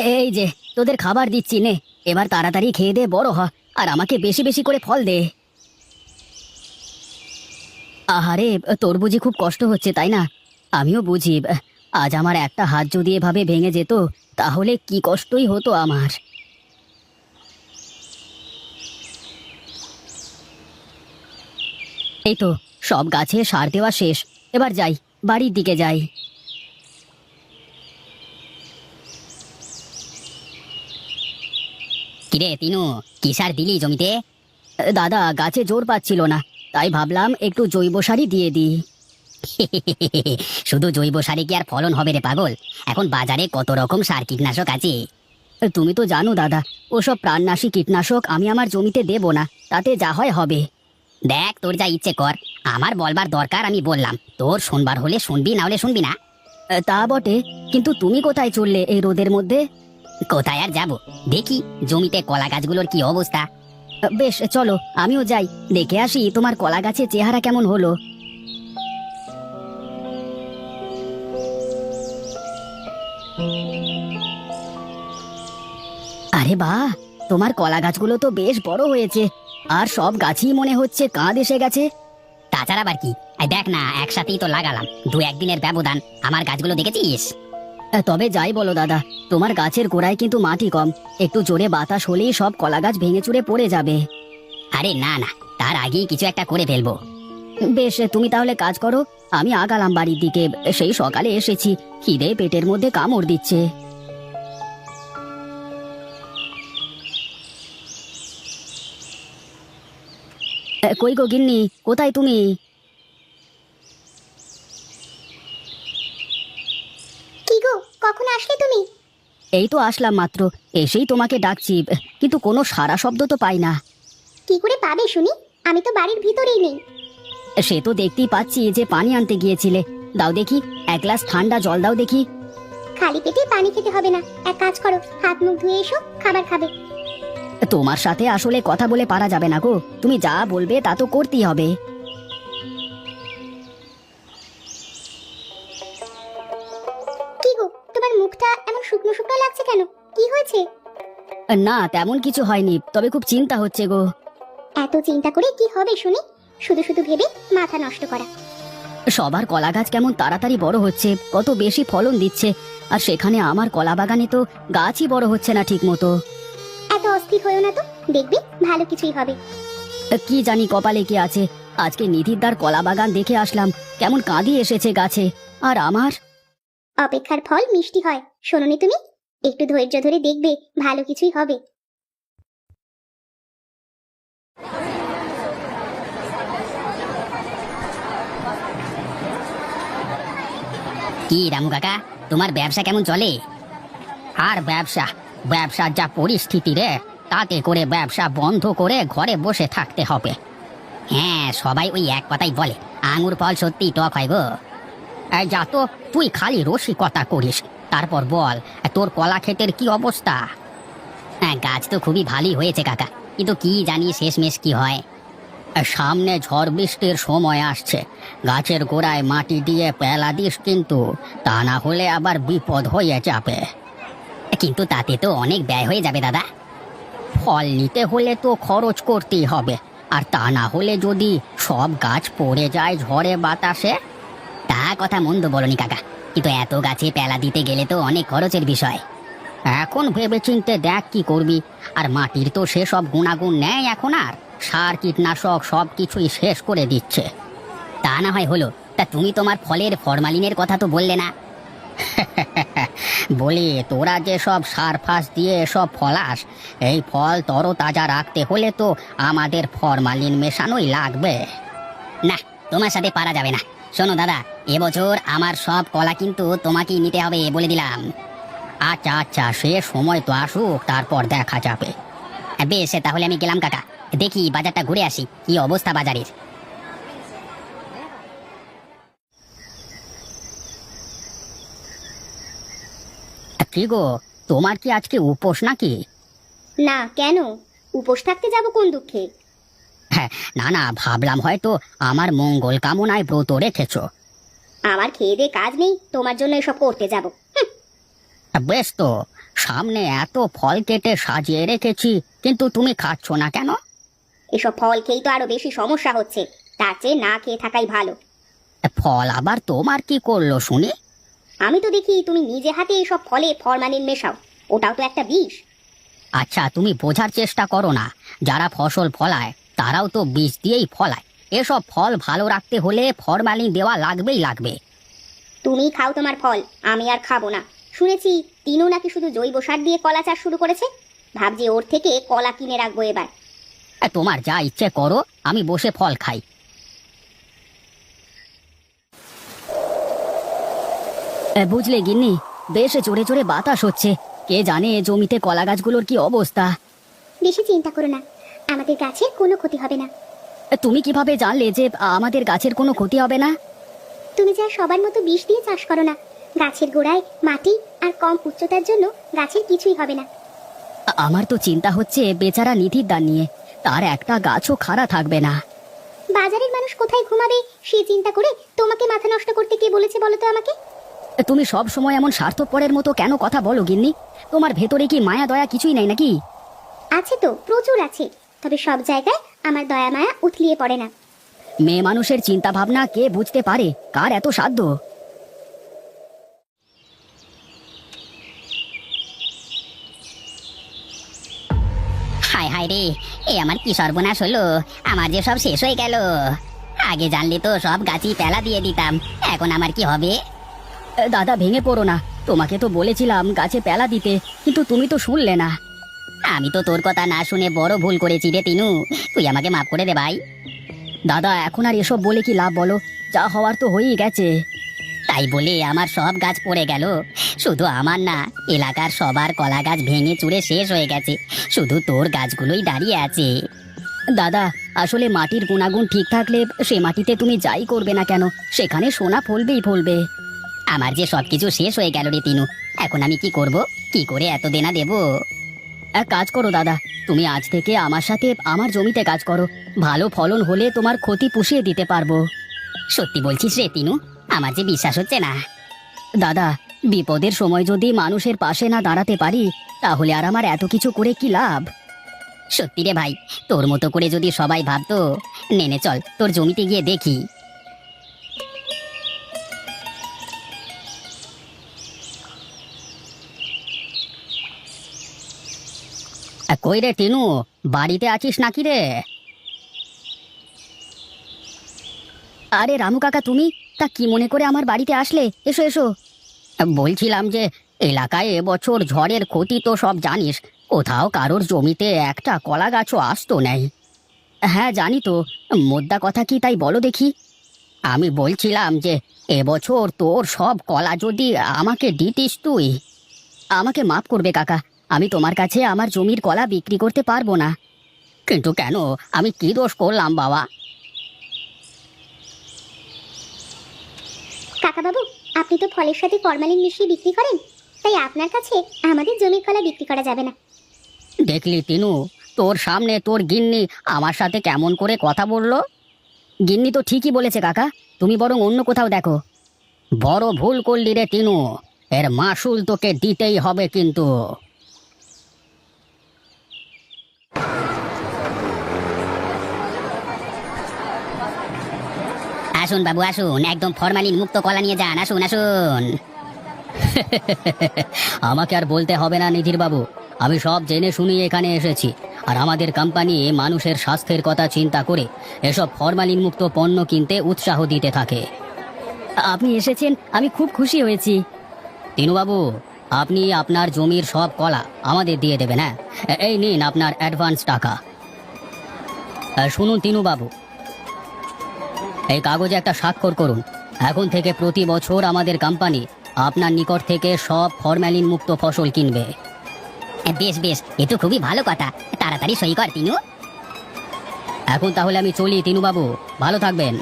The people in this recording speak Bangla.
এই যে তোদের খাবার দিচ্ছি নে, এবার তাড়াতাড়ি খেয়ে দে, বড় হ, আর আমাকে বেশি বেশি করে ফল দে। আহারে, তোর বুঝি খুব কষ্ট হচ্ছে তাই না? আমিও বুঝি। আজ আমার একটা হাত যদি এভাবে ভেঙে যেত তাহলে কি কষ্টই হতো আমার। এই তো সব গাছে সার দেওয়া শেষ, এবার যাই, বাড়ির দিকে যাই। কিরে তিনু, কি সার দিলি জমিতে? দাদা, গাছে জোর পাচ্ছিল না, তাই ভাবলাম একটু জৈব সারই দিয়ে দিই। শুধু জৈব সারে কি আর ফলন হবে রে পাগল? এখন বাজারে কত রকম সার কীটনাশক আছে। তুমি তো জানো দাদা, ওসব প্রাণনাশী কীটনাশক আমি আমার জমিতে দেব না, তাতে যা হয় হবে। দেখ, তোর যা ইচ্ছে কর, আমার বলবার দরকার আমি বললাম, তোর শুনবার হলে শুনবি, না হলে শুনবি না। তা বটে, কিন্তু তুমি কোথায় চললে এই রোদের মধ্যে? কোথায় আর যাব, দেখি জমিতে কলা গাছগুলোর কি অবস্থা। বেশ, চলো আমিও যাই, দেখে আসি তোমার কলা গাছের চেহারা কেমন হলো। আরে বাহ, তোমার কলা গাছগুলো তো বেশ বড় হয়েছে, আর সব গাছই মনে হচ্ছে কাঁধ এসে গেছে। তাছাড়া আবার কি, দেখ না, একসাথেই তো লাগালাম, দু একদিনের ব্যবধান, আমার গাছগুলো দেখেছিস? তবে যাই বলো দাদা, তোমার গাছের গোড়ায় কিন্তু মাটি কম, একটু জোরে বাতাস হলেই সব কলা গাছ ভেঙে চুরে পড়ে যাবে। আরে না না, তার আগেই কিছু একটা করে ফেলবো। বেশ, তুমি তাহলে কাজ করো, আমি আগালাম বাড়ির দিকে, সেই সকালে এসেছি, খিদে পেটের মধ্যে কামড় দিচ্ছে। কই গো গিন্নি, কোথায় তুমি? কি গো, কখন আসলে তুমি? এই তো আসলাম মাত্র, এসেই তোমাকে ডাকছি, কিন্তু কোনো সাড়া শব্দ তো পাই না। কি করে পাবে শুনি, আমি তো বাড়ির ভিতরেই নেই। সে তো দেখতেই পাচ্ছি যে পানি আনতে গিয়েছিলে, দাও দেখি, এক গ্লাস ঠান্ডা জল দাও দেখি। খালি পেটে পানি খেতে হবে না, এক কাজ করো, হাত মুখ ধুয়ে এসো, খাবার খাবে। তোমার সাথে আসলে কথা বলে পারা যাবে না গো, তুমি যা বলবে তা তো করতেই হবে। কি গো, তোমার মুখটা এমন শুকনো শুকনো লাগছে কেন, কি হয়েছে? না, তেমন কিছু হয়নি, তবে খুব চিন্তা হচ্ছে গো। এত চিন্তা করে কি হবে শুনি, শুধু শুধু ভেবে মাথা নষ্ট করা। সবার কলা গাছ কেমন তাড়াতাড়ি বড় হচ্ছে, কত বেশি ফলন দিচ্ছে, আর সেখানে আমার কলা বাগানে তো গাছই বড় হচ্ছে না ঠিক মতো। এত অস্থির হয়েও না তো, দেখবি ভালো কিছুই হবে। কি জানি কপালে কি আছে, আজকে নিধিরদার কলা বাগান দেখে আসলাম, কেমন কাঁদি এসেছে গাছে, আর আমার। অপেক্ষার ফল মিষ্টি হয়, শোনোনি তুমি? একটু ধৈর্য ধরে দেখবে ভালো কিছুই হবে। কি রামু কাকা, তোমার ব্যবসা কেমন চলে? আর ব্যবসা, ব্যবসার যা পরিস্থিতি রে, তাতে করে ব্যবসা বন্ধ করে ঘরে বসে থাকতে হবে। হ্যাঁ, সবাই ওই এক কথাই বলে, আঙুর ফল সত্যি টক হয় গো। এই যা তো, তুই খালি রসিকতা করিস, তারপর বল, তোর কলা ক্ষেতের কি অবস্থা? হ্যাঁ, গাছ তো খুবই ভালোই হয়েছে কাকা, কিন্তু কি জানি শেষমেশ কি হয়। সামনে ঝড় বৃষ্টির সময় আসছে, গাছের গোড়ায় মাটি দিয়ে পেলা দিস কিন্তু, তা না হলে আবার বিপদ হয়ে যাবে। কিন্তু তাতে তো অনেক ব্যয় হয়ে যাবে দাদা। ফল নিতে হলে তো খরচ করতেই হবে, আর তা না হলে যদি সব গাছ পড়ে যায় ঝড়ে বাতাসে। তা কথা মন্দ বলনি কাকা, কিন্তু এত গাছে পেলা দিতে গেলে তো অনেক খরচের বিষয়। এখন ভেবেচিন্তে দেখ কি করবি, আর মাটির তো সেসব গুণাগুণ নেই এখন, আর সার কীটনাশক সব কিছুই শেষ করে দিচ্ছে। তা না হয় হলো, তা তুমি তোমার ফলের ফরমালিনের কথা তো বললে না। বলি, তোরা যে সব সার ফাস দিয়ে সব ফলাস, এই ফল তরতাজা রাখতে হলে তো আমাদের ফরমালিন মেশানোই লাগবে। না, তোমার সাথে পারা যাবে না। শোনো দাদা, এবছর আমার সব কলা কিন্তু তোমাকেই নিতে হবে বলে দিলাম। আচ্ছা আচ্ছা, সে সময় তো আসুক, তারপর দেখা যাবে। বেশ, তাহলে আমি গেলাম কাকা, দেখি বাজারটা ঘুরে আসি, কি অবস্থা বাজারের। কি গো, তোমার কি আজকে উপোস নাকি? না, কেন? উপোস থাকতে যাব কোন দুঃখে? হ্যাঁ, না না, ভাবলাম হয়তো আমার মঙ্গল কামনায় ব্রত রেখেছো। আমার খেয়ে দে কাজ নেই, তোমার জন্য এসব করতে যাব? বেশ তো, সামনে এত ফল কেটে সাজিয়ে রেখেছি, কিন্তু তুমি খাচ্ছ না কেন? এসব ফল খেয়েই তো আরো বেশি সমস্যা হচ্ছে, তার চেয়ে না খেয়ে থাকাই ভালো। ফল আবার তোমার কি করলো শুনি? আমি তো দেখি তুমি নিজে হাতে এসব ফলে ফরমালিন মেশাও, ওটাও তো একটা বিষ। আচ্ছা, তুমি বোঝার চেষ্টা করো না, যারা ফসল ফলায় তারাও তো বীজ দিয়েই ফলায়। এসব ফল ভালো রাখতে হলে ফরমালিন দেওয়া লাগবেই লাগবে। তুমি খাও তোমার ফল, আমি আর খাবো না। শুনেছি তিনও নাকি শুধু জৈব সার দিয়ে কলা চাষ শুরু করেছে, ভাবছি ওর থেকে কলা কিনে রাখবো এবার। তোমার যা ইচ্ছে করো, আমি বসে ফল খাই। বুঝলে গিন্নি, বেশ জোরে জোরে বাতাস হচ্ছে। কে জানে জমিতে কলা গাছগুলোর কি অবস্থা। বেশি চিন্তা করো না, আমাদের গাছের কোনো ক্ষতি হবে না। তুমি কিভাবে জানলে যে আমাদের গাছের কোনো ক্ষতি হবে না? তুমি যা সবার মতো বিষ দিয়ে চাষ করো না, গাছের গোড়ায় মাটি আর কম উচ্চতার জন্য গাছের কিছুই হবে না। আমার তো চিন্তা হচ্ছে বেচারা নিধির দান নিয়ে, তার একটা গাছও খাড়া থাকবে না। বাজারের মানুষ কোথায় ঘুমাবে সে চিন্তা করে তোমাকে মাথা নষ্ট করতে কে বলেছে বলো তো আমাকে? তুমি সব সময় এমন স্বার্থপরের মতো কেন কথা বলো গিন্নি? তোমার ভেতরে কি মায়া দয়া কিছুই নেই নাকি? আছে তো, প্রচুর আছে, তবে সব জায়গায় আমার দয়া মায়া উথলিয়ে পড়ে না। মেয়ে মানুষের চিন্তা ভাবনা কে বুঝতে পারে? কার এত সাধ্য? হায় হায় রে, এ আমার কি সর্বনাশ হলো! আমার যে সব শেষ হয়ে গেল। আগে জানলে তো সব গাছই পেলা দিয়ে দিতাম, এখন আমার কি হবে? দাদা, ভেঙে পড়ো না, তোমাকে তো বলেছিলাম গাছে পেলা দিতে, কিন্তু তুমি তো শুনলে না। আমি তো তোর কথা না শুনে বড় ভুল করেছি রে তিনু, তুই আমাকে মাফ করে দে ভাই। দাদা, এখন আর এসব বলে কি লাভ বলো? যা হওয়ার তো হয়েই গেছে। তাই বলে আমার সব গাছ পড়ে গেল? শুধু আমার না, এলাকার সবার কলা গাছ ভেঙে চুরে শেষ হয়ে গেছে, শুধু তোর গাছগুলোই দাঁড়িয়ে আছে। দাদা, আসলে মাটির গুণাগুণ ঠিক থাকলে সে মাটিতে তুমি যাই করবে না কেন, সেখানে সোনা ফলবেই ফলবে। আমার যে সবকিছু শেষ হয়ে গেল রে তিনু, এখন আমি কি করব? কি করে এত দেনা দেব? এক কাজ করো দাদা, তুমি আজ থেকে আমার সাথে আমার জমিতে কাজ করো, ভালো ফলন হলে তোমার ক্ষতি পুষিয়ে দিতে পারবো। সত্যি বলছিস রে তিনু? আমার যে বিশ্বাস হচ্ছে না। দাদা, বিপদের সময় যদি মানুষের পাশে না দাঁড়াতে পারি, তাহলে আর আমার এত কিছু করে কি লাভ? সত্যি রে ভাই, তোর মতো করে যদি সবাই ভাবতো। নেনে চল, তোর জমিতে গিয়ে দেখি। কই রে টিনু, বাড়িতে আছিস নাকি রে? আরে রামু কাকা, তুমি তা কি মনে করে আমার বাড়িতে আসলে? এসো এসো। বলছিলাম যে এলাকায় এবছর ঝড়ের ক্ষতি তো সব জানিস, কোথাও কারোর জমিতে একটা কলা গাছও আসতো নেই। হ্যাঁ জানি তো, মোদ্দা কথা কি তাই বলো দেখি। আমি বলছিলাম যে এবছর তোর সব কলা যদি আমাকে দিতিস তুই। আমাকে মাফ করবে কাকা, আমি তোমার কাছে আমার জমির কলা বিক্রি করতে পারবো না। কিন্তু কেন? আমি কি দোষ করলাম বাবা? কাকা বাবু, আপনি তো ফলের সাথে ফরমালিন মিশিয়ে বিক্রি করেন, তাই আপনার কাছে আমাদের জমির কলা বিক্রি করা যাবে না। দেখলি তিনু, তোর সামনে তোর গিন্নি আমার সাথে কেমন করে কথা বললো। গিন্নি তো ঠিকই বলেছে কাকা, তুমি বরং অন্য কোথাও দেখো। বড় ভুল করলি রে তিনু, এর মাসুল তোকে দিতেই হবে কিন্তু। আসুন বাবু আসুন, একদম ফরমালিন মুক্ত কলা নিয়ে যান, আসুন আসুন। আমাকে আর বলতে হবে না নিধির বাবু, আমি সব জেনে শুনি এখানে এসেছি। আর আমাদের কোম্পানি মানুষের স্বাস্থ্যের কথা চিন্তা করে এসব ফরমালিন মুক্ত পণ্য কিনতে উৎসাহ দিতে থাকে। আপনি এসেছেন, আমি খুব খুশি হয়েছি। তিনুবাবু, আপনি আপনার জমির সব কলা আমাদের দিয়ে দেবেন। হ্যাঁ, এই নিন আপনার অ্যাডভান্স টাকা। শুনুন তিনুবাবু, এই কাগজে একটা স্বাক্ষর করুন। এখন থেকে প্রতি বছর আমাদের কোম্পানি আপনার নিকট থেকে সব ফরমালিন মুক্ত ফসল কিনবে। বেশ বেশ, এ তো খুবই ভালো কথা, তাড়াতাড়ি সই কর তিনু। এখন তাহলে আমি চলি তিনুবাবু, ভালো থাকবেন।